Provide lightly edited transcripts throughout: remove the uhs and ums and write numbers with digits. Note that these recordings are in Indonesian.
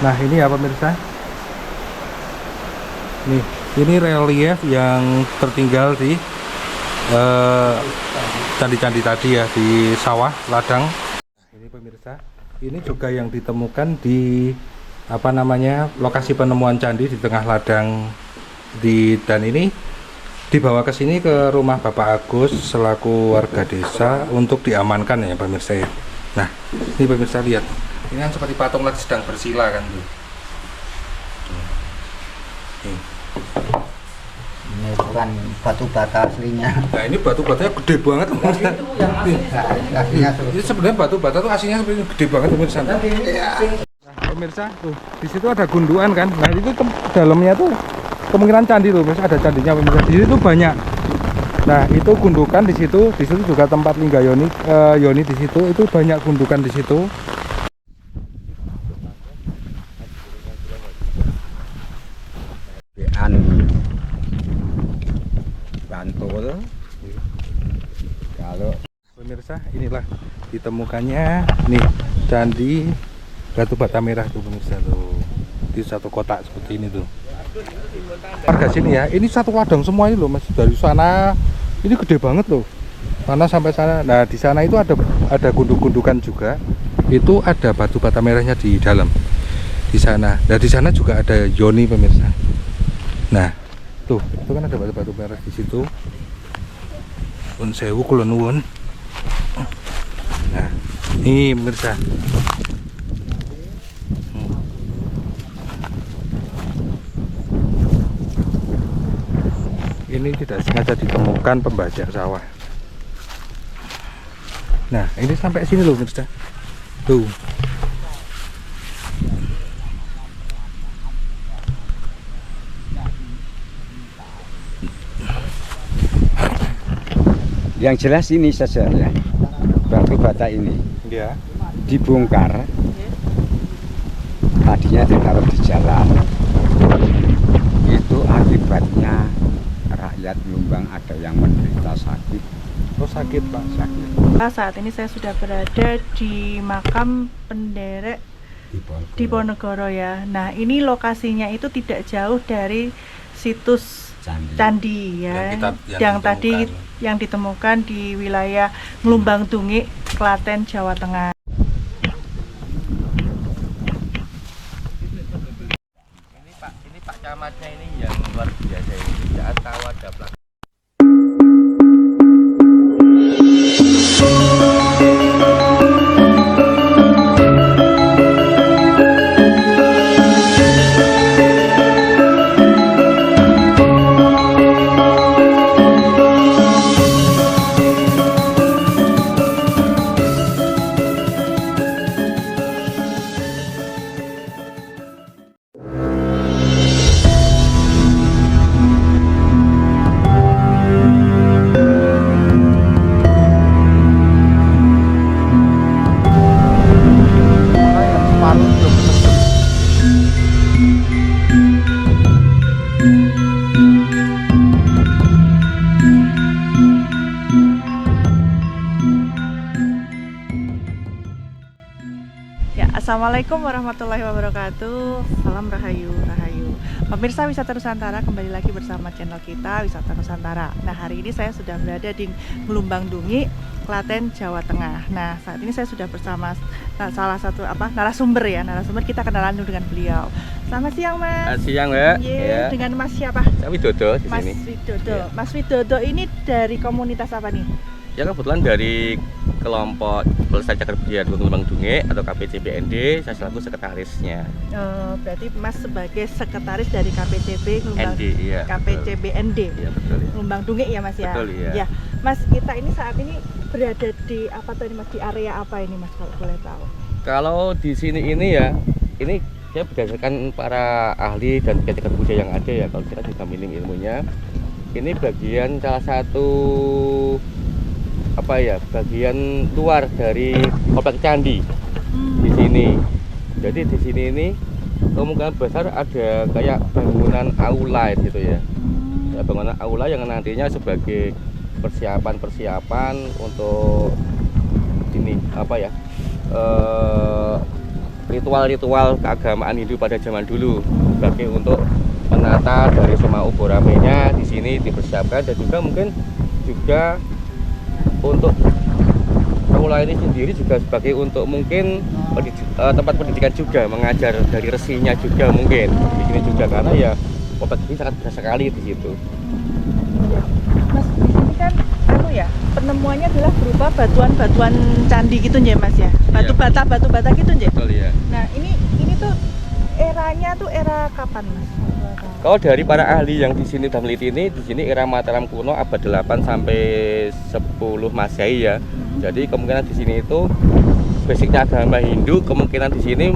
Nah ini ya pemirsa, nih ini relief yang tertinggal di candi-candi tadi ya, di sawah ladang. Ini pemirsa, ini juga yang ditemukan di apa namanya lokasi penemuan candi di tengah ladang dan ini dibawa ke sini ke rumah Bapak Agus selaku warga desa untuk diamankan ya pemirsa ya. Nah ini pemirsa lihat, ini kan seperti patung lagi sedang bersila kan tuh. Ini bukan batu bata aslinya. Nah ini batu batanya gede banget. Aslinya Ini sebenarnya batu bata tuh aslinya sebenarnya gede banget pemirsa. Nah, pemirsa tuh di situ ada gundukan kan. Nah itu dalamnya tuh kemungkinan candi tuh, pemirsa, ada candinya pemirsa. Di situ banyak. Nah itu gundukan di situ juga tempat Lingga Yoni, Yoni di situ itu banyak gundukan di situ. Bantul. Kalau Pemirsa, inilah ditemukannya nih candi batu bata merah tuh pemirsa tuh di satu kotak seperti ini tuh. Warga sini ya, ini satu ladang semua ini loh mas, dari sana ini gede banget loh, sana sampai sana. Nah di sana itu ada gunduk-gundukan juga, itu ada batu bata merahnya di dalam di sana. Nah di sana juga ada Yoni pemirsa. Nah tuh itu kan ada batu-batu merah di situ. Pun sewu kula nuwun. Nah, ini pemirsa. Ini tidak sengaja ditemukan pembajak sawah. Nah, ini sampai sini loh pemirsa. Tuh. yang jelas ini saja ya, batu bata ini Ya. dibongkar, tadinya ditaruh di jalan. Itu akibatnya rakyat Lumbang ada yang menderita sakit. Oh sakit pak. Sakit. Saat ini saya sudah berada di makam penderek Diponegoro ya. Nah ini lokasinya itu tidak jauh dari situs candi ya, yang tadi yang ditemukan di wilayah Nglumbang Dungik, Klaten, Jawa Tengah. Ini Pak Camatnya ini yang luar biasa ini. Tidak tahu ada belakang. Assalamualaikum warahmatullahi wabarakatuh. Salam Rahayu, Rahayu. Pemirsa Wisata Nusantara, kembali lagi bersama channel kita Wisata Nusantara. Nah hari ini saya sudah berada di Nglumbang Dungik, Klaten, Jawa Tengah. Nah saat ini saya sudah bersama salah satu narasumber ya. Narasumber, kita kenalan dulu dengan beliau. Selamat siang mas. Siang Mbak. Ya. Dengan Mas siapa? Saya Widodo di Mas sini. Widodo. Ya. Mas Widodo ini dari komunitas apa nih? Ya kebetulan dari kelompok Pelestarian Cagar Budaya Nglumbang Dungik atau KPCBND, saya selaku sekretarisnya. Berarti Mas sebagai sekretaris dari KPCB Nglumbang, ND, iya, KPCBND, Iya betul. Ya. Nglumbang Dungik ya Mas ya. Betul, iya. Ya, Mas, kita ini saat ini berada di apa tadi Mas, di area apa ini Mas kalau boleh tahu? Kalau di sini ini ya, ini ya berdasarkan para ahli dan cagar budaya yang ada ya, kalau kita juga minim ilmunya. Ini bagian salah satu bagian luar dari komplek candi di sini. Jadi di sini ini kemungkinan besar ada kayak bangunan aula gitu ya. Bangunan aula yang nantinya sebagai persiapan untuk ini ritual-ritual keagamaan Hindu pada zaman dulu sebagai untuk menata dari Soma Uboramenya di sini dipersiapkan, dan juga mungkin juga untuk Kawula ini sendiri juga sebagai untuk mungkin tempat pendidikan juga, mengajar dari resinya juga mungkin di sini juga, karena ya kompleks ini sangat besar sekali di situ. Mas, di sini kan ya, penemuannya adalah berupa batuan-batuan candi gitu ya Mas ya. Batu bata gitu ya. Betul ya. Nah, ini tuh eranya tuh era kapan Mas? Kalau dari para ahli yang di sini sudah meneliti ini, di sini era Mataram kuno abad 8 sampai 10 Masehi ya. Jadi kemungkinan di sini itu basicnya agama Hindu, kemungkinan di sini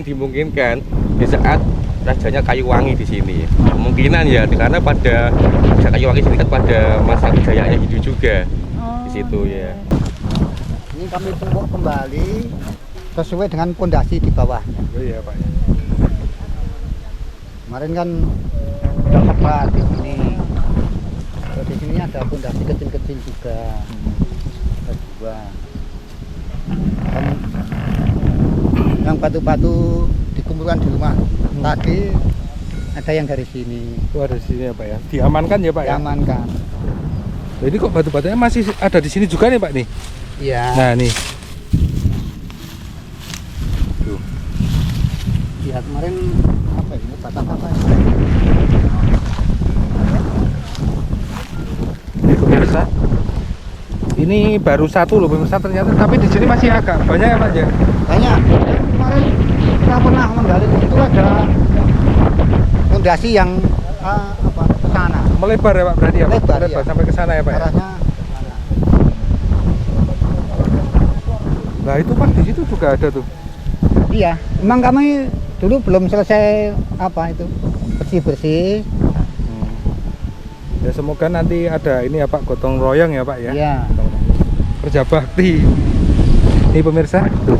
dimungkinkan di saat rajanya Kayuwangi di sini. Kemungkinan ya, karena pada Raja Kayuwangi sini kan pada masa kejayaannya Hindu juga di situ ya. Ini kami tunggu kembali sesuai dengan pondasi di bawahnya. Oh iya Pak. Kemarin kan udah tepat di sini. Kalau di sini ada pondasi kecil-kecil juga. Ada dua. Dan yang batu-batu dikumpulkan di rumah. Tadi ada yang dari sini. Oh, ada di sini ya Pak ya. Diamankan ya Pak ya. Diamankan. Nah, ini kok batu-batunya masih ada di sini juga nih Pak nih. Iya. Nah nih. Tuh. Ya kemarin apa ini? Batang apa? Ini pemirsa. Ini baru satu loh pemirsa ternyata, tapi di sini masih agak banyak ya Pak ya. Banyak. Kemarin kita pernah menggali itu ada pondasi yang ke sana. Melebar ya Pak berarti ya. Pak? Melebar, iya. Sampai ke sana ya Pak. Ya? Arahnya ke sana. Nah itu Pak di situ juga ada tuh. Iya, memang kami dulu belum selesai itu bersih-bersih. Ya semoga nanti ada ini ya Pak, gotong royong ya Pak ya. Iya. Kerja bakti. Ini pemirsa, tuh.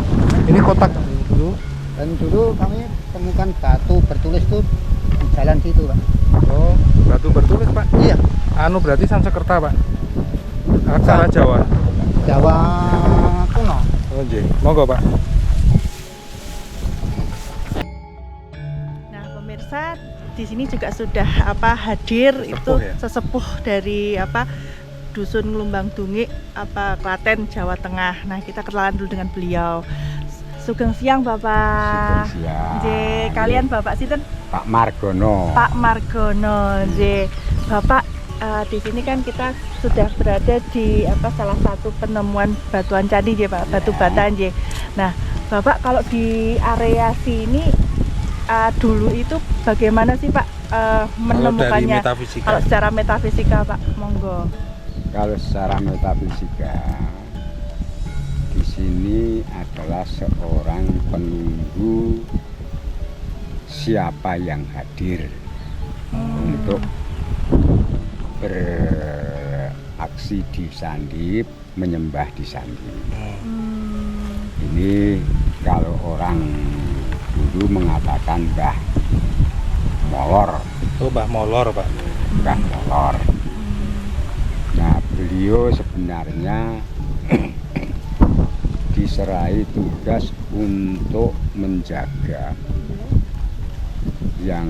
Ini kotak dulu. Dan dulu kami temukan batu bertulis tuh di jalan situ, Pak. Oh, batu bertulis Pak. Iya, Anu berarti Sanskerta Pak. Aksara Jawa. Jawa kuno. Oh nggih. Monggo Pak. Nah, pemirsa, di sini juga sudah hadir Sesepuh itu ya? sesepuh dari Dusun Nglumbang Dungik Klaten, Jawa Tengah. Nah, kita kenalan dulu dengan beliau. Sugeng siang Bapak. Sugeng siang. J, kalian Bapak sinten? Pak Margono. Pak Margono. J, Bapak di sini kan kita sudah berada di salah satu penemuan batuan candi J, Pak, batu bata J. Nah, Bapak kalau di area sini dulu itu bagaimana sih Pak menemukannya? Kalau dari metafisika. Kalau secara metafisika Pak, monggo. Kalau secara metafisika, di sini adalah seorang penunggu siapa yang hadir untuk beraksi di Sandip, menyembah di Sandip. Ini kalau orang dulu mengatakan Mbah Molor. Oh, Mbah Molor Pak. Mbah Molor. Nah, beliau sebenarnya diserai tugas untuk menjaga yang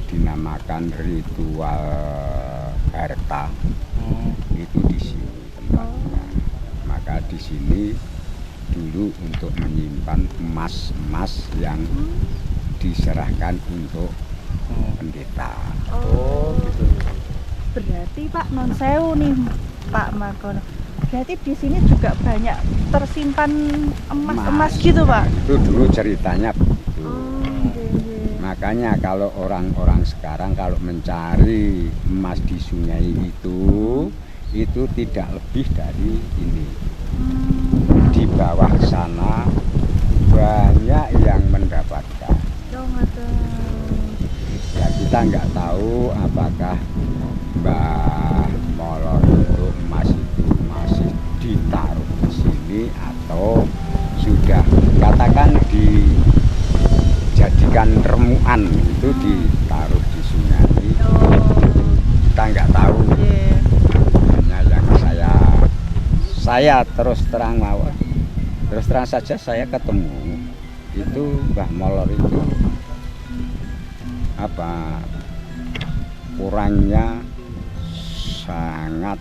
dinamakan ritual harta. Itu di sini tempatnya. Maka di sini dulu untuk menyimpan emas-emas yang diserahkan untuk pendeta. Oh, gitu. Berarti Pak non sewu nih Pak Margono. Berarti di sini juga banyak tersimpan emas-emas gitu Pak. Itu dulu ceritanya begitu. Iya. Makanya kalau orang-orang sekarang kalau mencari emas di sungai itu tidak lebih dari ini. Di bawah sana banyak yang mendapatkan. Ya kita nggak tahu apakah Mbah Molor itu emas itu masih ditaruh di sini atau sudah katakan dijadikan remuan itu ditaruh di sungai. Kita nggak tahu. Hanya yang saya terus terang saja saya ketemu itu Mbah Molor itu apa orangnya sangat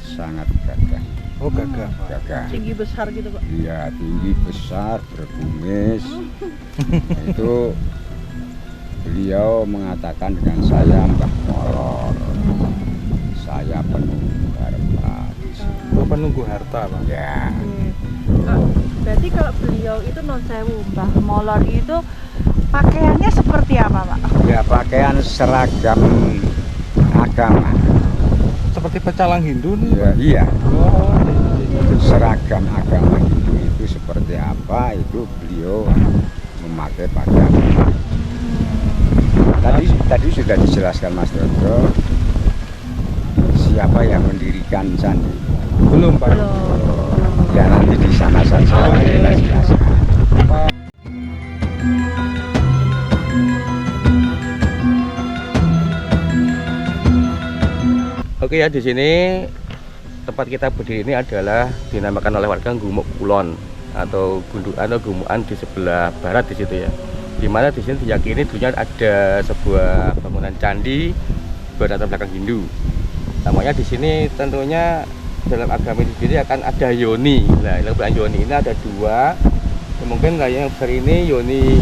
gagah. Oh gagah Pak. Gagah. Tinggi besar gitu Pak. Iya, tinggi besar, berkumis. Nah, itu beliau mengatakan dengan saya, Mbah Molor, saya penunggu harta di sini. Oh, penunggu harta Pak. Ya, Berarti kalau beliau itu non sewu Mbah Molor itu pakaiannya seperti apa Pak? ya pakaian seragam agama. Seperti pecalang Hindu nih. Ya, iya, Oh, seragam agama Hindu itu seperti apa itu beliau memakai pakaian. Tadi sudah dijelaskan Mas Dodo siapa yang mendirikan candi. belum Pak. Ya nanti di sana saja kita jelaskan. Oke ya, di sini tempat kita berdiri ini adalah dinamakan oleh warga Gumuk Kulon atau Gumukan di sebelah barat di situ ya. Dimana di sini diyakini dulunya ada sebuah bangunan candi berlatar belakang Hindu. Namanya di sini tentunya dalam agama ini sendiri akan ada yoni. Nah, yang yoni ini ada dua. Mungkin yang besar ini yoni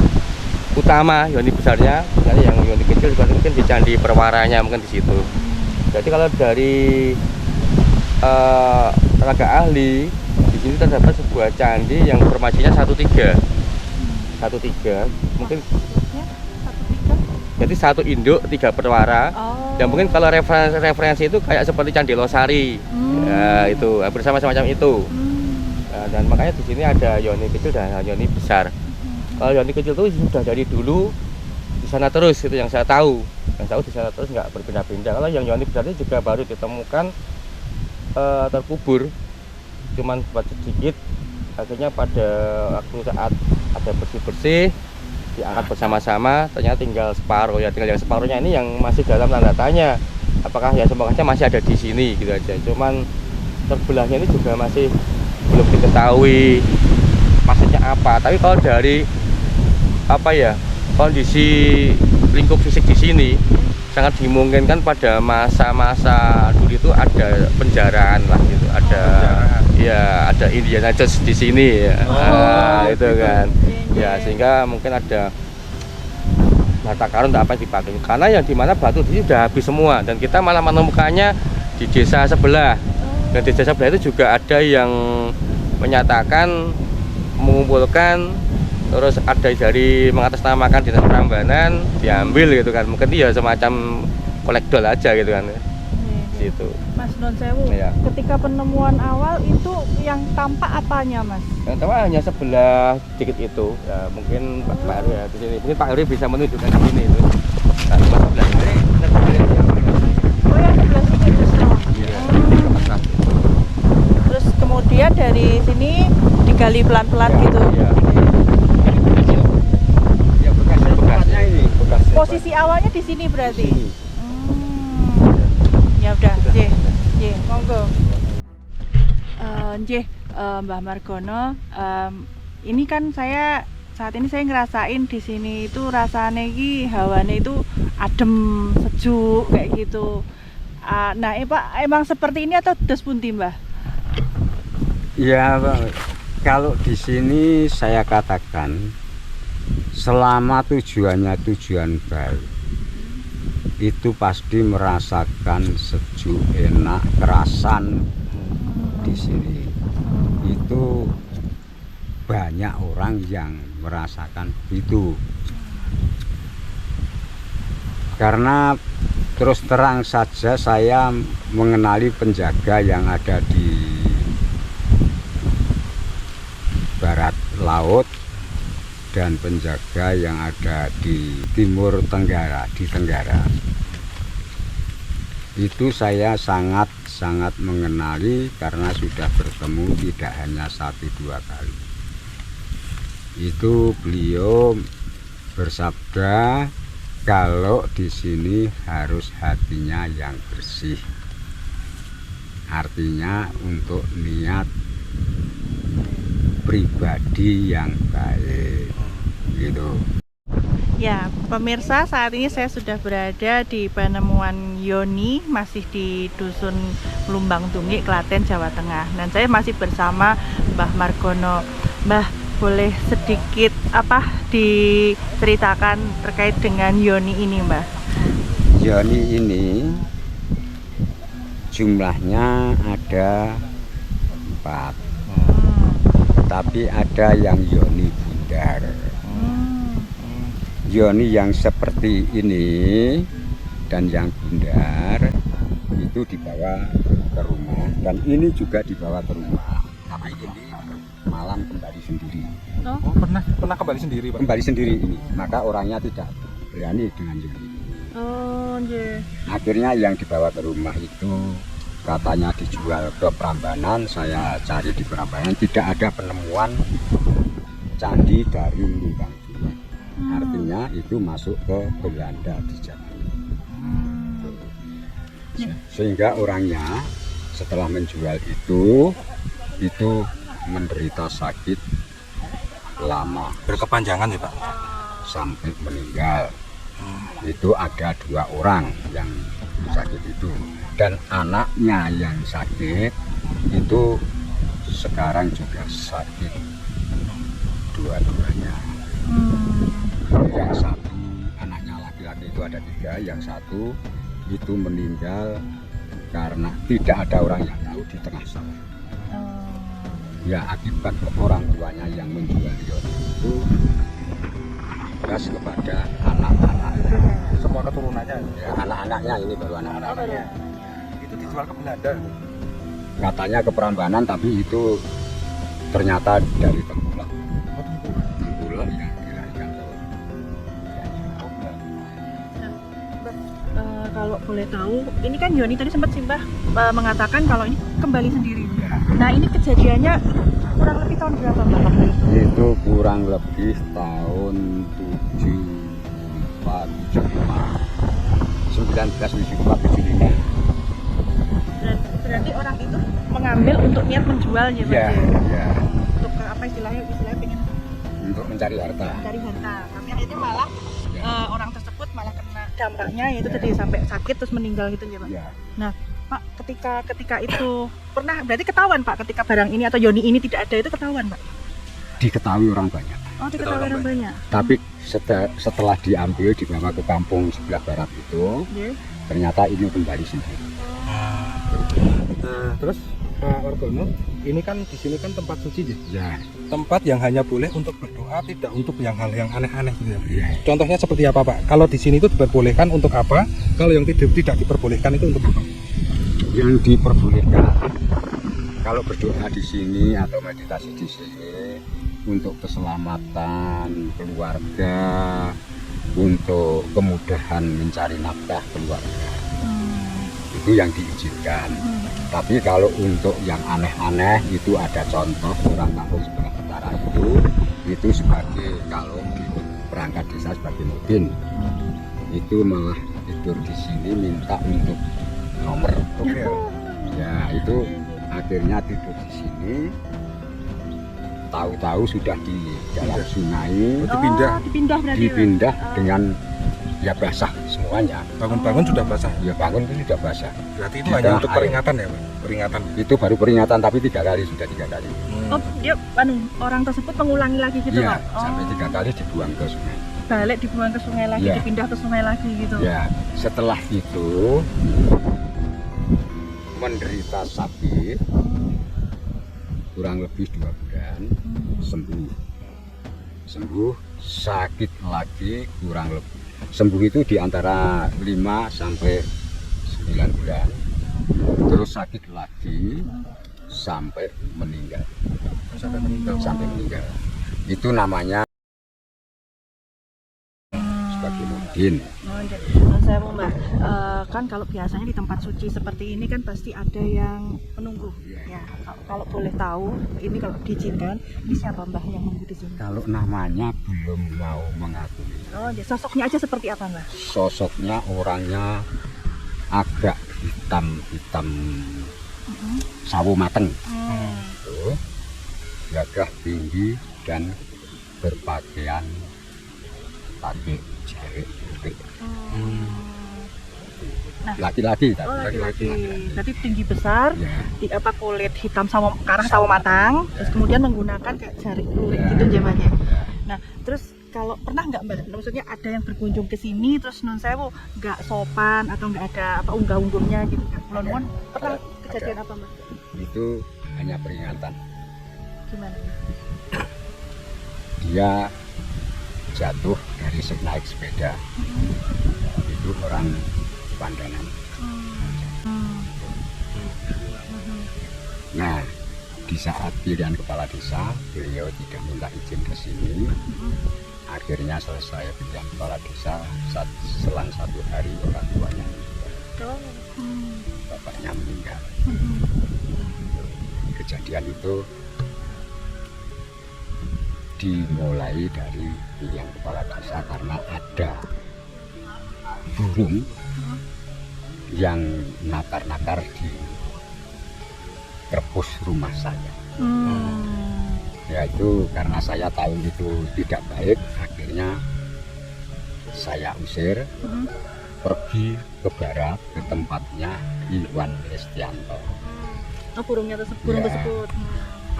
utama, yoni besarnya. Yang yoni kecil mungkin di candi perwaranya mungkin di situ. Jadi kalau dari tenaga ahli di sini terdapat sebuah candi yang formasinya 1-3, mungkin jadi 1 induk 3 perwara. Dan mungkin kalau referensi itu kayak seperti Candi Losari, ya itu hampir sama-macam itu. Nah, dan makanya di sini ada yoni kecil dan yoni besar. Kalau yoni kecil itu sudah dari dulu di sana terus, itu yang saya tahu. Yang tahu di sana terus nggak berpindah-pindah. Kalau yang yoni besar itu juga baru ditemukan terkubur, cuman buat sedikit. Akhirnya pada waktu saat ada bersih-bersih diangkat bersama-sama, ternyata tinggal separuh ya. Tinggal yang separuhnya ini yang masih dalam tanda tanya. Apakah ya semoga masih ada di sini gitu aja. Cuman terbelahnya ini juga masih belum diketahui maksudnya apa. Tapi kalau dari apa ya kondisi lingkup fisik di sini sangat dimungkinkan pada masa-masa dulu itu ada penjaraan lah gitu, ada Indiana Jones di sini ya. Itu kan ya, sehingga mungkin ada harta karun tak apa yang dipakai, karena yang dimana batu ini sudah habis semua dan kita malah menemukannya di desa sebelah. Dan di desa sebelah itu juga ada yang menyatakan mengumpulkan, terus ada dari mengatasnamakan dinas Prambanan diambil gitu kan, mungkin dia semacam kolektor aja gitu kan situ. Mas non sewu, Iya. ketika penemuan awal itu yang tampak apanya Mas? Yang tahu hanya sebelah sedikit itu ya, mungkin Pak Heru ya di sini, mungkin Pak Heru bisa menunjukkan di sini itu. Nah, sebelah ini Oh yang sebelah sini terus. iya. Terus kemudian dari sini digali pelan-pelan Ya, gitu. iya. Ya bekasnya ini. Posisi awalnya di sini berarti. Sini. Ya udah, J, monggo. Mbah Margono, ini kan saat ini saya ngerasain di sini itu rasanya iki hawane itu adem, sejuk kayak gitu. Nah, Pak, emang seperti ini atau dos pundi, Mbah? Ya, kalau di sini saya katakan selama tujuannya tujuan baik, itu pasti merasakan sejuk, enak, kerasan di sini. Itu banyak orang yang merasakan itu. Karena terus terang saja saya mengenali penjaga yang ada di barat laut dan penjaga yang ada di timur Tenggara, di Tenggara. Itu saya sangat mengenali karena sudah bertemu tidak hanya 1-2 kali. Itu beliau bersabda kalau di sini harus hatinya yang bersih. Artinya untuk niat pribadi yang baik. gitu. Ya, pemirsa, saat ini saya sudah berada di penemuan Yoni, masih di Dusun Lumbang Dungi, Klaten, Jawa Tengah. Dan saya masih bersama Mbah Margono. Mbah, boleh sedikit diceritakan terkait dengan Yoni ini, Mbah? Yoni ini jumlahnya ada 4, tapi ada yang Yoni bundar. Yoni yang seperti ini dan yang bundar itu dibawa ke rumah, dan ini juga dibawa ke rumah. Tapi ini malam kembali sendiri. Oh, pernah kembali sendiri, Pak? Kembali sendiri ini, maka orangnya tidak berani dengan Yoni. Oh, iya. Akhirnya yang dibawa ke rumah itu katanya dijual ke Prambanan. Saya cari di Prambanan, tidak ada penemuan candi dari Lumbang Dungi. Artinya itu masuk ke Belanda di Jawa. Sehingga orangnya setelah menjual itu menderita sakit lama Berkepanjangan ya, Pak? sampai meninggal. Itu ada 2 orang yang sakit itu, dan anaknya yang sakit itu sekarang juga sakit dua-duanya. Yang satu anaknya laki-laki itu ada 3, yang satu itu meninggal karena tidak ada orang yang tahu di tengah sawah. Ya, akibat orang tuanya yang menjual Yoni itu gas kepada anak-anaknya. Semua keturunannya. Ya, anak-anaknya ini baru anak-anaknya. Itu dijual ke Belanda. Katanya ke Prambanan, tapi itu ternyata dari Tengkulak. Oh, Tengkulak. Tengkulak yang dilarikan ke Kalau boleh tahu, ini kan Yoni tadi sempat Simbah mengatakan kalau ini kembali sendiri. Nah, ini kejadiannya kurang lebih tahun berapa, Mbak? itu kurang lebih tahun 1974-75. Berarti orang itu mengambil untuk niat menjual ya, Pak? Iya, iya. Untuk apa istilahnya pengen Untuk mencari harta. mencari harta. Tapi akhirnya malah orang tersebut malah kena dampaknya, yaitu tadi sampai sakit terus meninggal gitu ya, Pak? Iya. Nah, Pak, ketika itu pernah berarti ketahuan, Pak, ketika barang ini atau Yoni ini tidak ada, itu ketahuan, Pak? Diketahui orang banyak. Oh, diketahui orang banyak. Tapi setelah diambil dibawa ke kampung sebelah barat itu, Iya. ternyata ini kembali sendiri. Terus Pak Margono, ini kan di sini kan tempat suci ya? Ya, Tempat yang hanya boleh untuk berdoa, tidak untuk yang hal yang aneh-aneh gitu ya. ya. Contohnya seperti apa, Pak? Kalau di sini itu diperbolehkan untuk apa? Kalau yang tidak diperbolehkan itu untuk apa? Yang diperbolehkan kalau berdoa di sini atau meditasi di sini untuk keselamatan keluarga, untuk kemudahan mencari nafkah keluarga, itu yang diizinkan. Tapi kalau untuk yang aneh-aneh itu ada contoh orang kampung sebelah utara itu sebagai kalau ikut perangkat desa sebagai mudin, itu malah tidur di sini minta untuk nomor. Oke. Ya, itu akhirnya tidur di sini, tahu-tahu sudah di dalam sungai, Dipindah berarti, Pak? dipindah dengan ya basah semuanya. Bangun-bangun sudah basah. Ya bangun itu sudah basah. Berarti itu Di hanya tengah untuk air. peringatan ya, Pak? Peringatan. Itu baru peringatan, tapi 3 kali, sudah 3 kali. Oh, dia orang tersebut mengulangi lagi gitu, Iya, Pak? Oh, sampai 3 kali dibuang ke sungai. balik dibuang ke sungai lagi, Iya. dipindah ke sungai lagi gitu. Ya, setelah itu menderita sakit kurang lebih 2 bulan, sembuh, sakit lagi kurang lebih. Sembuh itu di antara 5 sampai 9 bulan, terus sakit lagi sampai meninggal. Sampai meninggal. Itu namanya sebagai mudin. Oh, iya. Nah, saya mau, Mbak, kan kalau biasanya di tempat suci seperti ini kan pasti ada yang menunggu. Ya, kalau boleh tahu, ini kalau diizinkan, ini siapa Mbah yang menunggu di sini? Kalau namanya belum mau mengakui. Oh, ya, sosoknya aja seperti apa, Mbah? Sosoknya orangnya agak hitam sawo mateng, tuh, gagah tinggi dan berpakaian pakai jarik putih. Nah. Laki-laki Oh, tapi. laki-laki. Berarti tinggi besar, Ya. kulit hitam sama karang sawo matang, terus kemudian menggunakan kayak jarik lurik gitu jamannya. Nah, terus kalau pernah nggak Mbak, maksudnya ada yang berkunjung ke sini terus nun sewu nggak sopan atau nggak ada apa unggah-ungguhnya gitu kan? Nuwun pernah kejadian apa Mbak? Itu hanya peringatan. Gimana? Dia jatuh dari naik sepeda. Itu orang Pandanan. Nah, di saat pilihan kepala desa, beliau tidak minta izin ke sini. Akhirnya selesai pilihan kepala desa, selang 1 hari orang tuanya meninggal. Bapaknya meninggal. Kejadian itu dimulai dari pilihan kepala desa karena ada burung yang nakar-nakar di perpus rumah saya. Ya itu karena saya tahu itu tidak baik, akhirnya saya usir pergi ke barat ke tempatnya Iwan Listianto. Oh, burungnya tersebut, burung Ya. tersebut.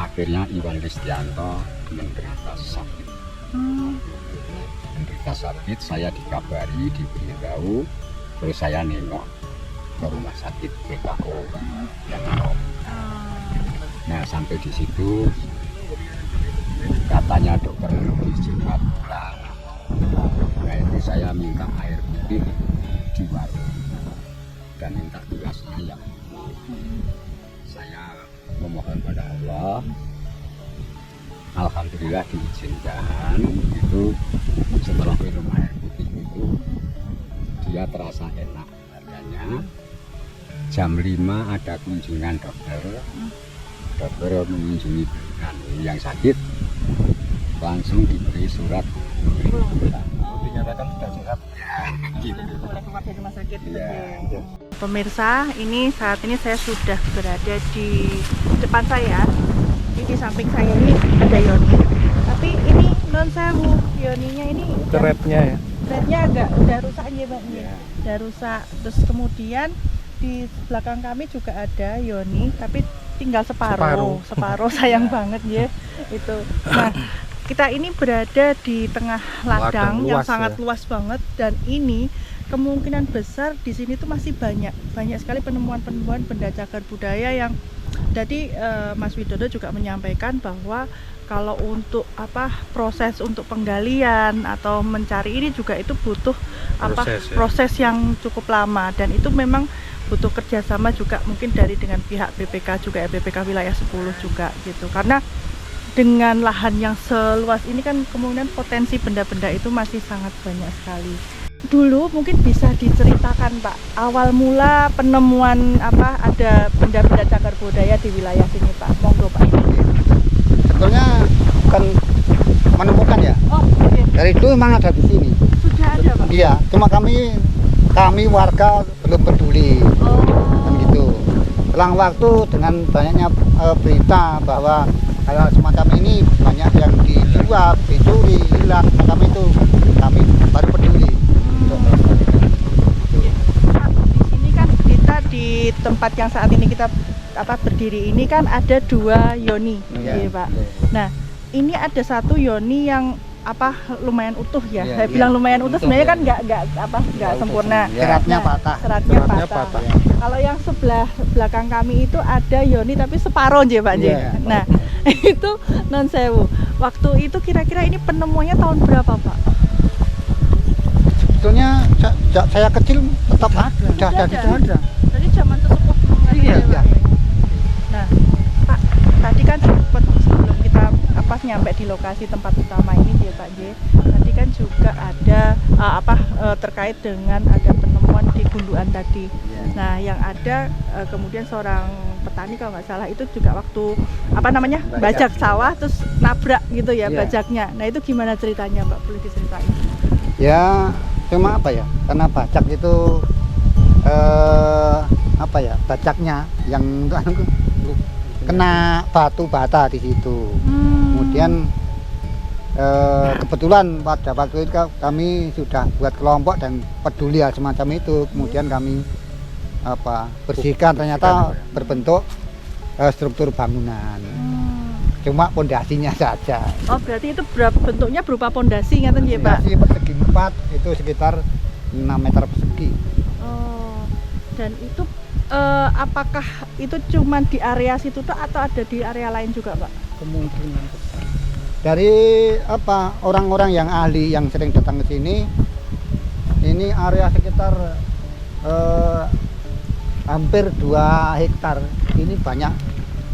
Akhirnya Iwan Listianto menderita sakit. Menderita sakit, saya dikabari, diberitahu, terus saya nengok ke rumah sakit PKO yang Nah sampai di situ katanya dokter dijimat pulang. Nah itu saya minta air putih di warung dan minta tugasnya yang saya memohon pada Allah. Alhamdulillah diizinkan. Itu setelah minum air putih itu dia terasa enak badannya. Jam 5 ada kunjungan dokter. Dokter mengunjungi yang sakit, langsung diberi surat dinyatakan sudah sehat. Gitu. Boleh keluar dari rumah sakit. Ya. Pemirsa, ini saat ini saya sudah berada di depan saya. Ini di samping saya ini ada Yoni. Tapi ini non sewu, Yoninya ini Keretnya ya. threadnya agak udah rusak aja Mbak. Udah rusak. Terus kemudian di belakang kami juga ada Yoni, tapi tinggal separuh sayang banget ya itu. Nah, kita ini berada di tengah ladang yang luas sangat ya. luas banget, dan ini kemungkinan besar di sini tuh masih banyak sekali penemuan-penemuan benda cagar budaya yang jadi Mas Widodo juga menyampaikan bahwa kalau untuk proses untuk penggalian atau mencari ini juga itu butuh proses yang cukup lama, dan itu memang butuh kerjasama juga mungkin dengan pihak BPK juga ya, BPK wilayah 10 juga gitu, karena dengan lahan yang seluas ini kan kemungkinan potensi benda-benda itu masih sangat banyak sekali. Dulu mungkin bisa diceritakan Pak, awal mula penemuan ada benda-benda cagar budaya di wilayah sini Pak, monggo Pak. Sebetulnya bukan menemukan ya. Oh, oke. Dari dulu memang ada di sini. Sudah ada Pak. Iya, cuma kami warga belum peduli. Oh. Kan gitu. Selang waktu dengan banyaknya berita bahwa hal semacam ini banyak yang dijual, dicuri, hilang, macam itu, kami baru peduli. Pak, di sini kan kita di tempat yang saat ini kita berdiri ini kan ada 2 Yoni, Iya. Pak. Nah, ini ada 1 Yoni yang lumayan utuh ya. Iya, Saya iya. bilang lumayan utuh, Utuh, sebenarnya ya. kan nggak sempurna. Seratnya Nah, patah. Seratnya Seratnya patah. patah. Kalau yang sebelah belakang kami itu ada Yoni tapi separuh aja Pak. Iya. Nah, itu non sewu. Waktu itu kira-kira ini penemuannya tahun berapa Pak? Sebetulnya saya kecil tetap ada di sini. Jadi zaman sesepuh Iya, iya. Nah, Pak, tadi kan sempat sebelum kita nyampe di lokasi tempat utama ini ya Pak J. Tadi kan juga ada terkait dengan ada penemuan di gundukan tadi. Iya. Nah, yang ada kemudian seorang petani kalau nggak salah itu juga waktu bajak sawah terus nabrak gitu ya Iya. bajaknya. Nah, itu gimana ceritanya Pak? Boleh diceritain? Ya, cuma karena bajak itu bajaknya yang kena batu bata di situ. Kemudian kebetulan pada waktu itu kami sudah buat kelompok dan peduli hal semacam itu. Kemudian kami bersihkan, ternyata berbentuk struktur bangunan. Cuma pondasinya saja. Oh, berarti itu bentuknya berupa pondasi ngeten nggih, Pak? Pondasi persegi 4 itu sekitar 6 meter persegi. Oh. Dan itu apakah itu cuma di area situ tuh atau ada di area lain juga, Pak? Kemungkinan besar. Dari orang-orang yang ahli yang sering datang ke sini, ini area sekitar hampir 2 hektar. Ini banyak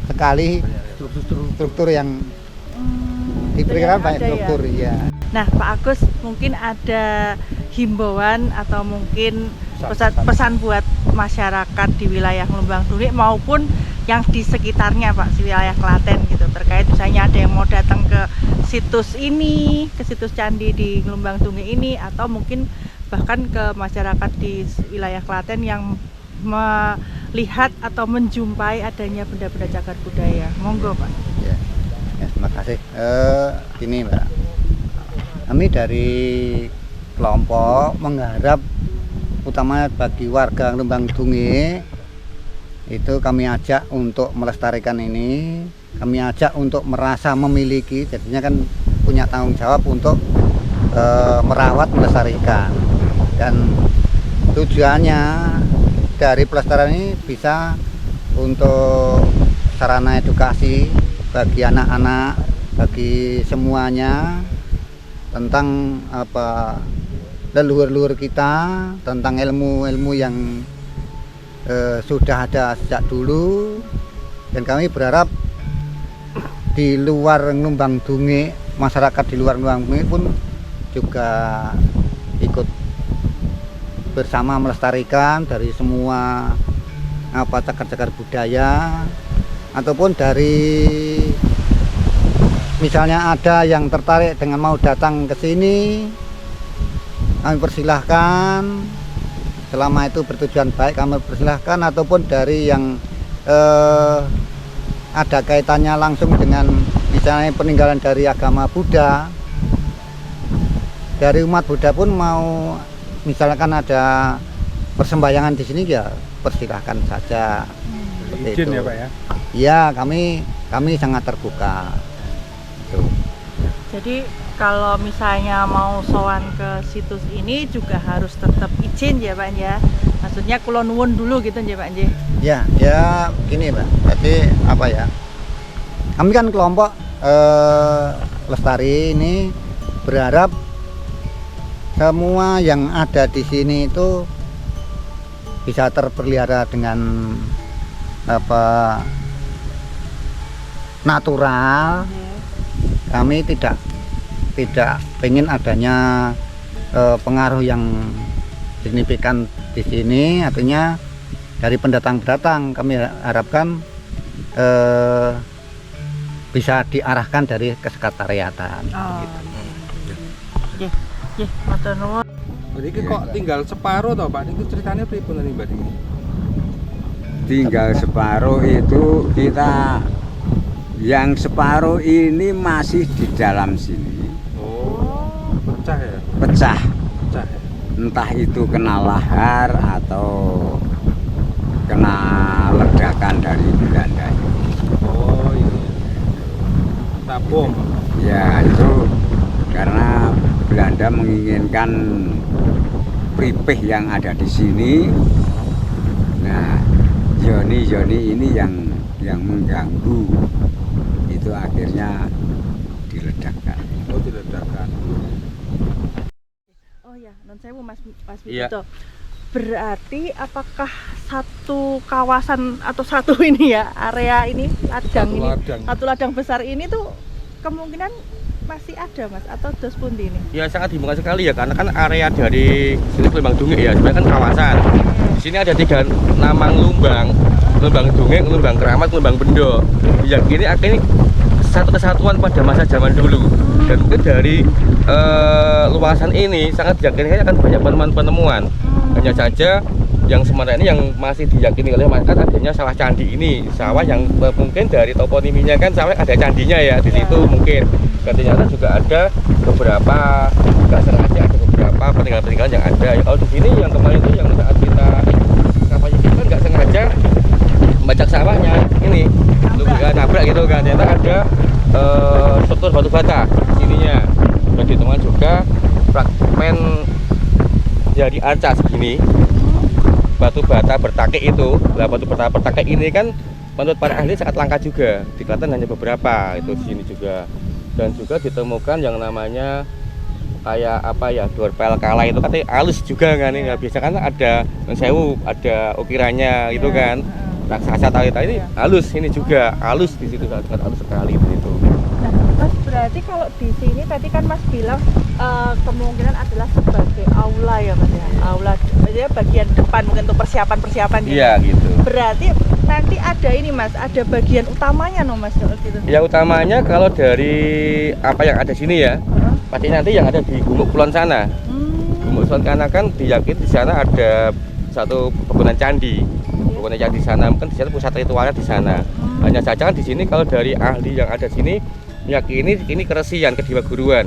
sekali struktur yang diperkirakan banyak struktur ya. Nah, Pak Agus, mungkin ada himbauan atau mungkin pesan buat masyarakat di wilayah Nglumbang Dungik maupun yang di sekitarnya, Pak, di wilayah Klaten gitu, terkait misalnya ada yang mau datang ke situs ini, ke situs candi di Nglumbang Dungik ini, atau mungkin bahkan ke masyarakat di wilayah Klaten yang melihat atau menjumpai adanya benda-benda cagar budaya. Monggo, Pak. Ya, terima kasih. Ini, Mbak, kami dari kelompok mengharap utamanya bagi warga Nglumbang Dungik itu kami ajak untuk melestarikan ini, kami ajak untuk merasa memiliki, jadinya kan punya tanggung jawab untuk merawat, melestarikan. Dan tujuannya dari pelestarian ini bisa untuk sarana edukasi bagi anak-anak, bagi semuanya tentang leluhur-leluhur kita, tentang ilmu-ilmu yang sudah ada sejak dulu. Dan kami berharap di luar Nglumbang Dungik, masyarakat di luar Nglumbang Dungik pun juga ikut bersama melestarikan dari semua cagar-cagar budaya, ataupun dari misalnya ada yang tertarik dengan mau datang ke sini, kami persilahkan. Selama itu bertujuan baik kami persilahkan, ataupun dari yang ada kaitannya langsung dengan misalnya peninggalan dari agama Buddha, dari umat Buddha pun mau misalkan ada persembahyangan di sini, ya persilahkan saja. Izin ya, Pak ya? Iya, kami sangat terbuka. Tuh. Jadi kalau misalnya mau sowan ke situs ini juga harus tetap izin ya, Pak ya. Maksudnya kula nuwun dulu gitu ya, Pak nggih. Ya gini, Pak. Jadi kami kan kelompok lestari ini berharap semua yang ada di sini itu bisa terpelihara dengan natural. Kami tidak ingin adanya pengaruh yang signifikan di sini. Artinya dari pendatang kami harapkan bisa diarahkan dari kesekretariatan. Matur nuwun. Jadi kok tinggal separuh toh, Pak? Itu ceritanya pripun tadi, Mbak? Tinggal separuh itu kita, yang separuh ini masih di dalam sini. Oh, pecah ya? Pecah. Pecah ya? Entah itu kena lahar atau kena ledakan dari Belanda. Oh iya. Tak bom. Ya itu karena Belanda menginginkan pripeh yang ada di sini. Nah, Yoni ini yang mengganggu, itu akhirnya diledakkan. Oh, diledakkan. Oh ya, non sewu Mas Iya. Bito. Berarti apakah satu kawasan atau satu ini ya, area ini satu ladang besar ini tuh kemungkinan masih ada, Mas, atau dos pundi ini? Ya sangat dimungkinkan sekali ya, karena kan area dari sini Nglumbang Dungik ya sebenarnya kan kawasan. Di sini ada 3 nama Nglumbang Dungik, Nglumbang Keramat, Nglumbang Bendo. Yang ini akhirnya satu kesatuan pada masa zaman dulu. Dan mungkin dari luasan ini sangat diyakinkan akan banyak penemuan-penemuan. Hanya saja yang sementara ini yang masih diyakini oleh masyarakat adanya sawah candi ini, sawah yang mungkin dari toponiminya kan sawah ada candinya ya di situ mungkin. Ternyata juga ada beberapa nggak sengaja ada beberapa peninggalan-peninggalan yang ada. Kalau di sini yang kemarin itu yang saat kita kampanye kita nggak sengaja membajak sawahnya ini, nabrak gitu kan. Ternyata ada struktur batu bata di sininya. Dan ditemukan juga fragmen dari arca segini batu bata bertakik itu. Nah, batu bata bertakik ini kan menurut para ahli sangat langka juga. Di Klaten hanya beberapa itu di sini juga. Dan juga ditemukan yang namanya kayak apa ya, doorbell kala itu katanya halus juga kan. Nggak biasa kan ada sewu, ada ukirannya gitu kan. Raksasa tali ini halus, ini juga halus di situ, sangat halus sekali di situ. Mas, berarti kalau di sini tadi kan Mas bilang kemungkinan adalah sebagai aula ya Mas ya, aula ya bagian depan mungkin untuk persiapan gitu. Iya gitu. Berarti nanti ada ini Mas, ada bagian utamanya no Mas gitu. Ya utamanya kalau dari apa yang ada sini ya, pasti nanti yang ada di Gumuk Kulon sana. Gumuk Kulon sana kan diyakini di sana ada satu pembangunan candi. Pembangunan candi di sana, mungkin di sana pusat ritualnya di sana. Hanya saja kan di sini kalau dari ahli yang ada sini meyakini ini keresian, kedua guruan,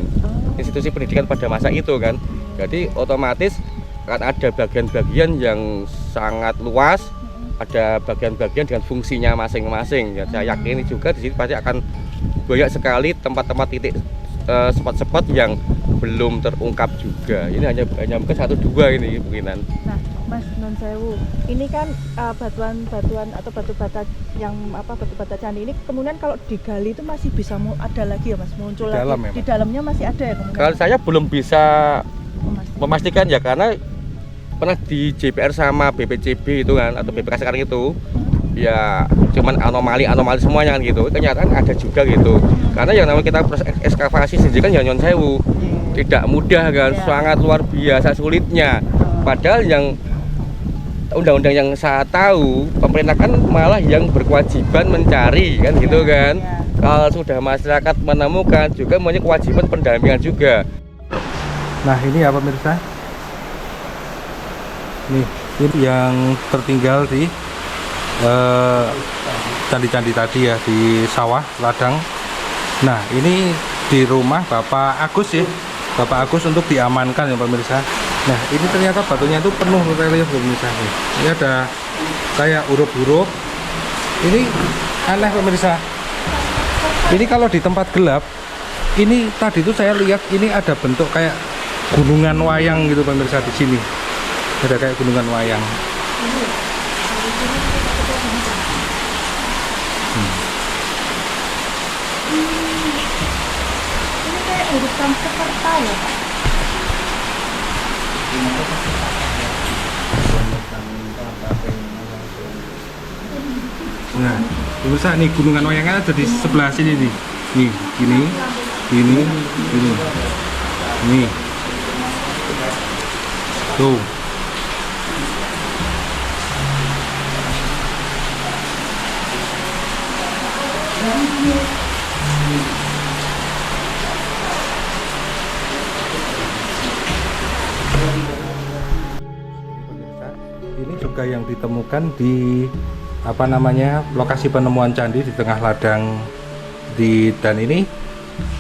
institusi pendidikan pada masa itu kan. Jadi otomatis akan ada bagian-bagian yang sangat luas, ada bagian-bagian dengan fungsinya masing-masing. Ya, saya yakini juga di sini pasti akan banyak sekali tempat-tempat titik spot-spot yang belum terungkap juga. Ini hanya mungkin 1-2 ini kemungkinan. Nah, Mas non sewu, ini kan batuan-batuan atau batu bata yang batu bata candi ini kemudian kalau digali itu masih bisa ada lagi ya Mas, muncul lagi Dalam ya, di Mas? dalamnya masih ada ya kemudian. Kalau saya belum bisa memastikan ya, karena pernah di JPR sama BPCB itu kan, atau BPK sekarang itu ya cuman anomali semuanya kan gitu. Kenyataan ada juga gitu, karena yang namanya kita proses ekskavasi sendiri kan ya nyon sewu tidak mudah kan, sangat luar biasa sulitnya. Padahal yang undang-undang yang saya tahu, pemerintah kan malah yang berkewajiban mencari kan gitu kan. Kalau sudah masyarakat menemukan juga punya kewajiban pendampingan juga. Nah ini apa pemirsa? Nih ini yang tertinggal di candi-candi tadi ya, di sawah ladang. Nah ini di rumah Bapak Agus ya, Bapak Agus untuk diamankan ya pemirsa. Nah ini ternyata batunya itu penuh relief pemirsa. Ini ada kayak huruf-huruf. Ini aneh pemirsa. Ini kalau di tempat gelap, ini tadi itu saya lihat ini ada bentuk kayak gunungan wayang gitu pemirsa di sini. Ada kayak gunungan wayang. Ini kayak huruf Sanskerta ya Pak? Nah, pemirsa nih gunungan wayangnya ada di sebelah sini nih. Nih, ini. Nih. Tuh. Ini juga yang ditemukan di lokasi penemuan candi di tengah ladang dan ini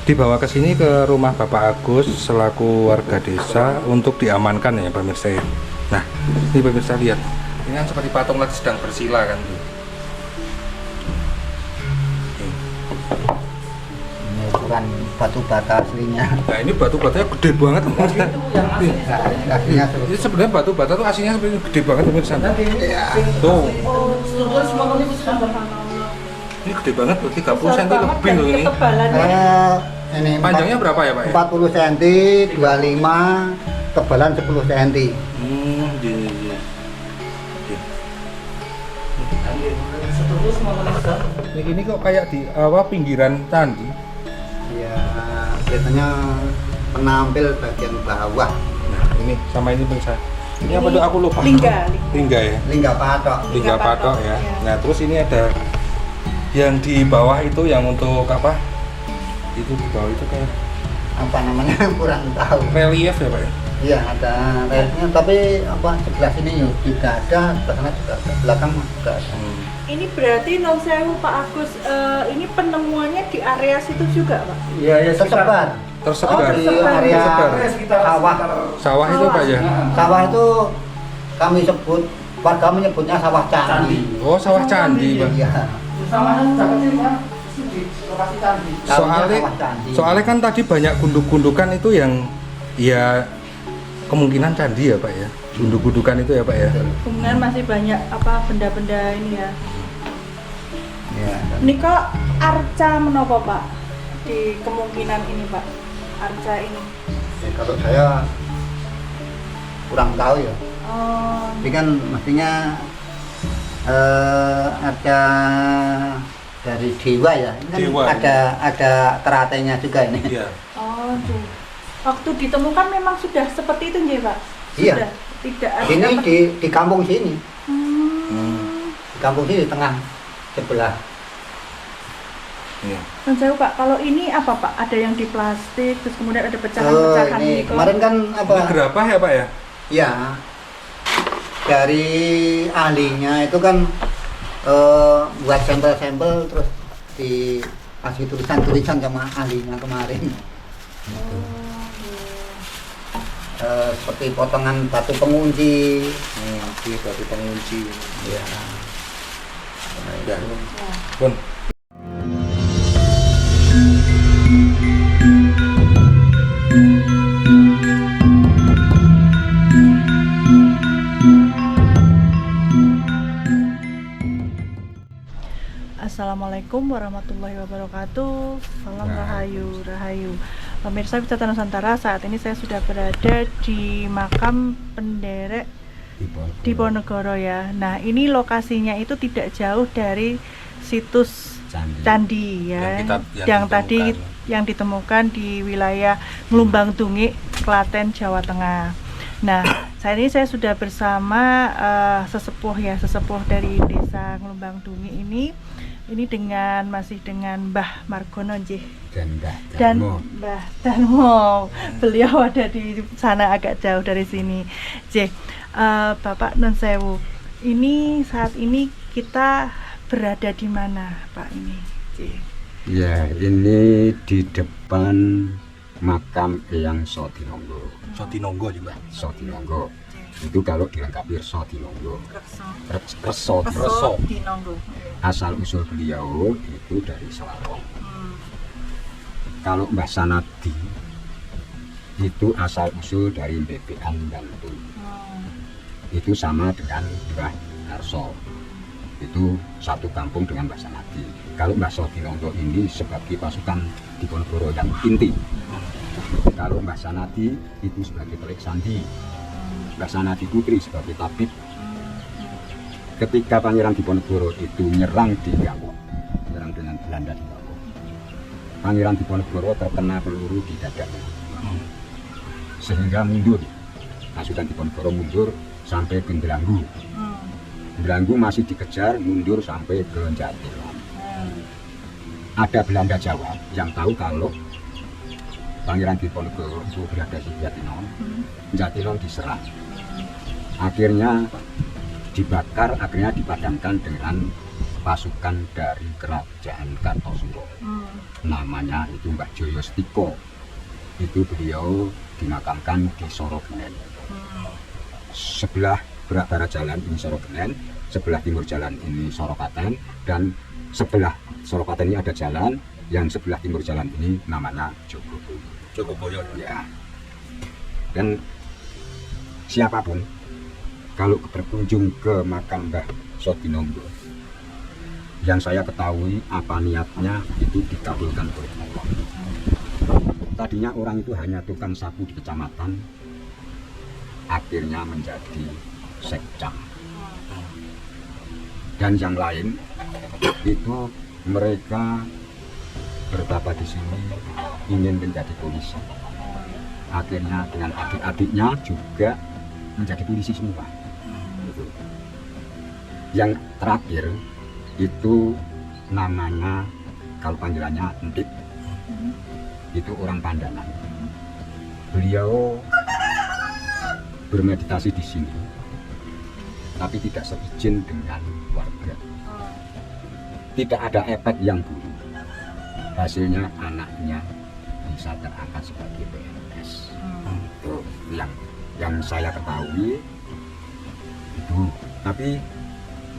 dibawa ke sini ke rumah Bapak Agus selaku warga desa untuk diamankan ya pemirsa. Nah, ini pemirsa lihat. Ini kan seperti patung lagi sedang bersila kan. Ini ukuran batu bata aslinya. Nah, ini batu batanya gede banget. Aslinya Ini sebenarnya batu bata tuh aslinya sebenarnya gede banget pemirsa. Tuh. Ini gede banget, 30 cm lebih loh ini. ini Panjangnya berapa ya Pak ya? 40 cm, 25, kebalan 10 cm. Iya. Ini kok kayak di pinggiran candi. Ya, biasanya penampil bagian bawah. Nah, ini sama ini pemirsa. Ini apa tuh aku lupa. Lingga. Lingga ya. Lingga patok. Lingga patok ya. Ya. Nah, terus ini ada yang di bawah itu yang untuk apa? Itu di bawah itu kayak Apa namanya kurang tahu. relief ya Pak ya? Iya ada resnya, tapi apa sebelah sini yuk tidak ada, sebelah sana juga ada, belakang juga ada. Ini berarti non sewu Pak Agus, ini penemuannya di area situ juga Pak? Iya, ya Tersebar tersebar. di area Tersebar. sawah. Sawah itu Pak ya? Sawah itu kami sebut, warga menyebutnya sawah candi. Oh, sawah candi, Pak. Iya. Sawahnya sudah kecil Pak, di lokasi candi. Soalnya Sawah candi. soalnya kan tadi banyak gunduk-gundukan itu yang ya kemungkinan candi ya Pak ya. Gunduk-gundukan itu ya Pak ya. Kemudian masih banyak apa benda-benda ini ya. Iya. Ini kok arca menopo Pak di kemungkinan ini Pak? Arca ini. Ya, kalau saya kurang tahu ya. Oh, Jadi kan mestinya ada dari dewa ya. Ini kan Dewa. ada teratenya juga ini. Iya. oh, tuh. Waktu ditemukan memang sudah seperti itu nggih Pak? Iya. Sudah. Tidak ada. Ini di kampung sini. Hmm. Di kampung sini di tengah sebelah. Iya. Non sewu Pak, kalau ini apa Pak? Ada yang di plastik, terus kemudian ada pecahan-pecahan ini kok. kemarin kan apa? Ini gerabah ya Pak ya? Ya, dari ahlinya itu kan buat sampel-sampel terus dikasih tulisan-tulisan sama ahlinya kemarin. Seperti potongan batu pengunci. Ini batu pengunci. Ya. Ya. Bun. Assalamualaikum warahmatullahi wabarakatuh. Salam rahayu, rahayu. Pemirsa Wisata Nusantara, saat ini saya sudah berada di makam penderek di Ponegoro ya. Nah, ini lokasinya itu tidak jauh dari situs candi ya. Yang Tadi yang ditemukan di wilayah Nglumbang Dungi, Klaten, Jawa Tengah. Nah, saat ini saya sudah bersama sesepuh dari desa Nglumbang Dungi ini masih dengan Mbah Margono nggih. Dan Mbah Darmo. Beliau ada di sana agak jauh dari sini. Bapak non sewu. Ini saat ini kita berada di mana, Pak ini? Ya, ini di depan makam Eyang Sotinonggo. Sotinonggo juga. Sotinonggo. Itu kalau dilengkapi Sotinonggo. Reso Reso. Tinonggo. Asal usul beliau itu dari Selawong. Kalau Mbah Sanadi itu asal usul dari Bebekan Bantul. Itu sama dengan Mbah Arso. Itu satu kampung dengan Mbah Sanadi. Kalau Mbah Sotinonggo ini sebagai pasukan Diponegoro yang inti. Kalau Mbah Sanadi itu sebagai pelik sandi. Mbah Sanadi Putri sebagai tabib. Ketika Pangeran Diponegoro itu menyerang di Gawok, menyerang dengan Belanda di Gawok, Pangeran Diponegoro terkena peluru di dadanya, sehingga mundur. Pasukan Diponegoro mundur sampai ke Ndelanggu. Ndelanggu masih dikejar, mundur sampai ke Jatilan. Ada Belanda Jawa yang tahu kalau Pangeran Diponegoro itu berada di Jatilan. Jatilan diserang. Akhirnya dibakar, akhirnya dipadamkan dengan pasukan dari kerajaan Kartosuro. Namanya itu Mbah Joyo Stiko. Itu beliau dimakamkan di Sorogenen. Sebelah barat jalan ini Sorogenen, sebelah timur jalan ini Soropaten, dan sebelah Soropaten ini ada jalan, yang sebelah timur jalan ini namanya Jogoboyo. Jogoboyo Ya. Dan siapapun kalau berkunjung ke makam Mbah Sotinonggo, yang saya ketahui apa niatnya itu dikabulkan oleh Allah. Tadinya orang itu hanya tukang sapu di kecamatan, akhirnya menjadi sekcam. Dan yang lain itu mereka bertapa di sini ingin menjadi polisi. Akhirnya dengan adik-adiknya juga menjadi polisi semua. Yang terakhir itu namanya, kalau panggilannya Entit, itu orang Pandanan. Beliau bermeditasi di sini, tapi tidak seizin dengan warga. Tidak ada efek yang buruk. Hasilnya anaknya bisa terangkat sebagai PNS. Itu yang saya ketahui itu. Tapi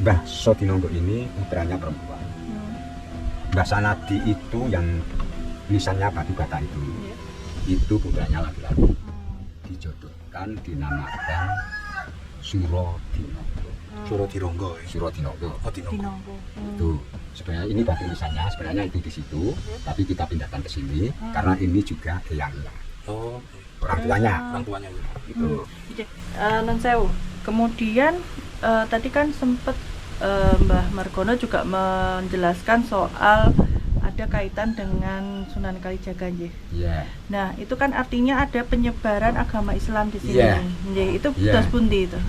Mbah Sodinonggo ini putranya perempuan. Mbah Sanadi itu yang nisannya batu bata itu putranya laki-laki. Dijodohkan, dinamakan Surodinonggo. Surodinonggo. Surodinonggo. Oh, Dinonggo. Itu sebenarnya ini batu nisannya, sebenarnya itu di situ, tapi kita pindahkan ke sini karena ini juga eyangnya, Oh, orang tuanya. orang tuanya Itu. Non sewu. Kemudian tadi kan sempat Mbah Margono juga menjelaskan soal ada kaitan dengan Sunan Kalijaga, nggih. Iya. Nah, itu kan artinya ada penyebaran agama Islam di sini. Iya. Nggih, itu Iya. dos pundi itu.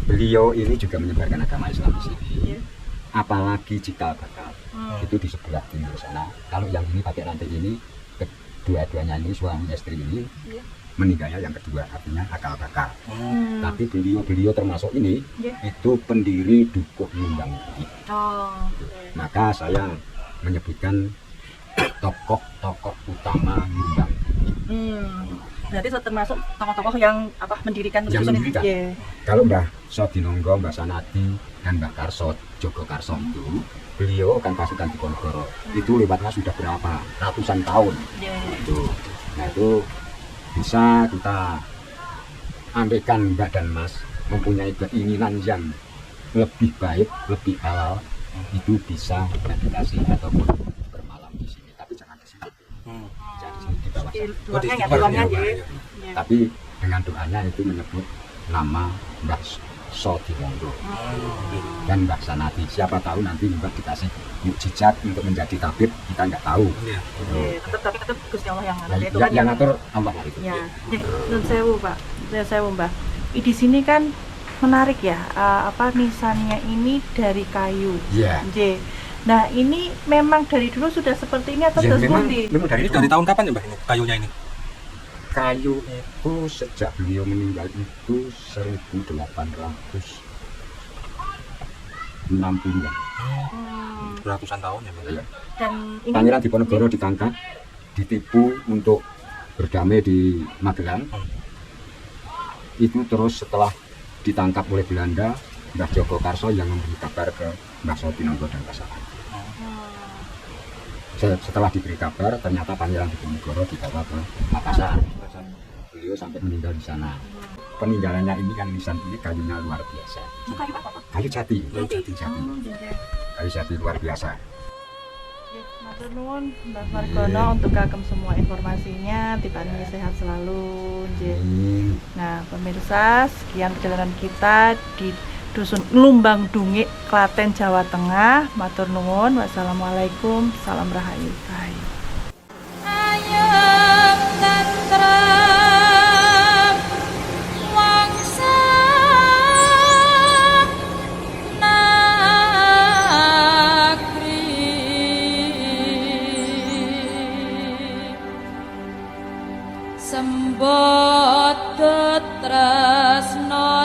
Beliau ini juga menyebarkan agama Islam di sini. Iya. Apalagi cikal bakal itu di sebelah timur sana. Kalau yang ini pakai rantai ini, kedua-duanya ini suami istri ini Iya. meninggalnya yang kedua, artinya akal bakal. Tapi beliau termasuk ini Iya. itu pendiri Dukuh Nyumbang. Oh. Maka saya menyebutkan tokoh-tokoh utama Nyumbang. Berarti termasuk tokoh-tokoh yang mendirikan Yang dusun mendirikan. Iya. Kalau Mbah Sodinonggo, Mbah Sanadi, dan Mbah Karso, Jogo Karso itu, beliau kan pasukan Diponegoro. Itu lewatnya sudah berapa ratusan tahun. Iya. Itu, nah itu bisa kita ambilkan Mbak dan Mas mempunyai keinginan yang lebih baik, lebih halal, itu bisa meditasi ataupun bermalam di sini. Tapi jangan di sini. Jangan di sini di bawah sana. Luarnya ya, luar, luarnya ya, nggih. ya. Iya. Tapi dengan doanya itu menyebut nama Mbah Sodinonggo dan Mbah Sanadi. Siapa tahu nanti Mbah dikasih mukjizat untuk menjadi tabib, kita nggak tahu. Iya. Tapi tetap Gusti Allah yang ngatur. Itu Ya, kan yang ngatur Allah itu. Ya, Nun sewu Pak, Nun sewu Mbah. Di sini kan menarik ya, nisannya ini dari kayu. Iya. Nggih. Nah ini memang dari dulu sudah seperti ini atau Ya, terus memang pundi? dari Ini dari tahun kapan ya Mbak ini kayunya ini? kayu itu sejak beliau meninggal itu 1860-an. Ratusan tahun ya Mbak. Iya. Dan ini Pangeran Diponegoro ditangkap, ditipu untuk berdamai di Magelang. Itu terus setelah ditangkap oleh Belanda, Mbah Jogo Karso yang memberi kabar ke Mbah Sodinonggo dan Mbah Sanadi. Setelah diberi kabar, ternyata Pangeran Diponegoro dibawa ke Makassar. Beliau sampai meninggal di sana. Peninggalannya ini kan nisan ini kayunya luar biasa. kayu apa Pak? Kayu jati, kayu jati luar biasa. Matur nuwun Mbah Margono untuk kagem semua informasinya, diparingi sehat selalu. Nggih. Nah, pemirsa, sekian perjalanan kita di Dusun Lumbang Dungik, Klaten, Jawa Tengah. Matur nuwun. Wassalamualaikum. Salam rahayu. Rahayu. Ayem tentrem wangsa nagri sembot tresno